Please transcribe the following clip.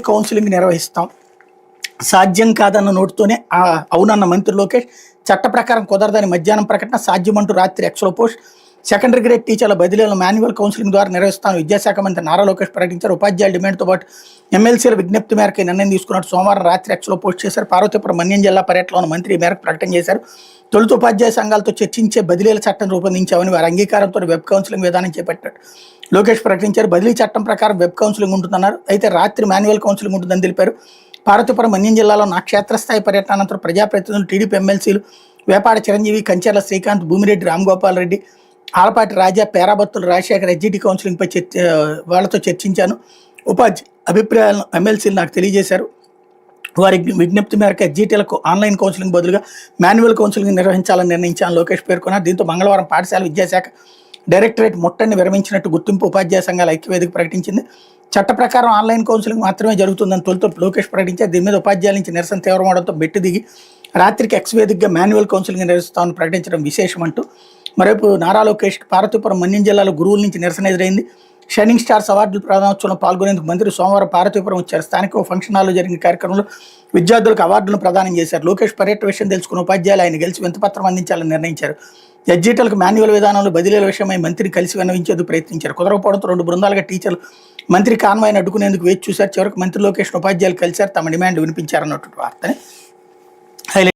Counselling నిర్వహిస్తాం, సాధ్యం కాదన్న నోటితోనే అవునన్న మంత్రి లోకేష్. చట్ట ప్రకారం కుదరదని మధ్యాహ్నం ప్రకటన, సాధ్యమంటూ రాత్రి ఎక్స్లో పోస్ట్. సెకండరీ గ్రేడ్ టీచర్ల బదిలీలను మాన్యువల్ కౌన్సిలింగ్ ద్వారా నిర్వహిస్తాను విద్యాశాఖ మంత్రి నారా లోకేష్ ప్రకటించారు. ఉపాధ్యాయుల డిమాండ్తో పాటు ఎమ్మెల్సీల విజ్ఞప్తి మేరకు నిర్ణయం తీసుకున్నట్టు సోమవారం రాత్రి ఎక్స్లో పోస్ట్ చేశారు. పార్వతీపురం మన్యం జిల్లా పర్యటనలో మంత్రి ఈ మేరకు ప్రకటన చేశారు. తొలుత ఉపాధ్యాయ సంఘాలతో చర్చించే బదిలీల చట్టం రూపొందించామని, వారి అంగీకారంతో వెబ్ కౌన్సిలింగ్ విధానం చేపట్టారు లోకేష్ ప్రకటించారు. బదిలీ చట్టం ప్రకారం వెబ్ కౌన్సిలింగ్ ఉంటుందన్నారు. అయితే రాత్రి మాన్యువల్ కౌన్సిలింగ్ ఉంటుందని తెలిపారు. పార్వతీపురం మన్యం జిల్లాలో నా క్షేత్రస్థాయి పర్యటన అనంతరం ప్రజాప్రతినిధులు, టీడీపీ ఎమ్మెల్సీలు వేపాడ చిరంజీవి, కంచెర్ల శ్రీకాంత్, భూమిరెడ్డి రామ్గోపాల్ రెడ్డి, ఆలపాటి రాజా, పేరాబత్తులు రాజశేఖర్ ఎస్జిటి కౌన్సిలింగ్పై వాళ్ళతో చర్చించాను. ఉపాధ్యాయ అభిప్రాయాలను ఎమ్మెల్సీలు నాకు తెలియజేశారు. వారి విజ్ఞప్తి మేరకు ఎస్జిటీలకు ఆన్లైన్ కౌన్సిలింగ్ బదులుగా మాన్యువల్ కౌన్సిలింగ్ నిర్వహించాలని నిర్ణయించాలని లోకేష్ పేర్కొన్నారు. దీంతో మంగళవారం పాఠశాల విద్యాశాఖ డైరెక్టరేట్ ముట్టడిని విరమించినట్టు గుర్తింపు ఉపాధ్యాయ సంఘాల ఐక్యవేదిక ప్రకటించింది. చట్ట ప్రకారం ఆన్లైన్ కౌన్సిలింగ్ మాత్రమే జరుగుతుందని తొలుత లోకేష్ ప్రకటించారు. దీని మీద ఉపాధ్యాయుల నుంచి నిరసన తీవ్రమవడంతో బెట్టు దిగి రాత్రికి ఎక్స్ వేదికగా మాన్యువల్ కౌన్సిలింగ్ నిర్వహిస్తామని ప్రకటించడం విశేషమంటూ మరోవైపు నారా లోకేష్ పార్వతీపురం మన్యం జిల్లాలో గురువుల నుంచి నిరసన ఎదురైంది. షైనింగ్ స్టార్స్ అవార్డుల ప్రదానోత్సవంలో పాల్గొనేందుకు మంత్రి సోమవారం పార్వతీపురం వచ్చారు. స్థానిక ఫంక్షన్ హాల్లో జరిగిన కార్యక్రమంలో విద్యార్థులకు అవార్డులను ప్రదానం చేశారు. లోకేష్ పర్యటన విషయం తెలుసుకున్న ఉపాధ్యాయులు ఆయన గెలిచి వింతపత్రం అందించాలని నిర్ణయించారు. ఎస్జిటీలకు మాన్యువల్ విధానంలో బదిలీల విషయమై మంత్రిని కలిసి విన్నవించేందుకు ప్రయత్నించారు. కుదరకపోవడంతో 2 బృందాలుగా టీచర్లు మంత్రి కాన్వాయ్ని అడ్డుకునేందుకు వేచి చూశారు. చివరికి మంత్రి లోకేష్ ఉపాధ్యాయులు కలిశారు, తమ డిమాండ్ వినిపించారన్నటువంటి వార్తని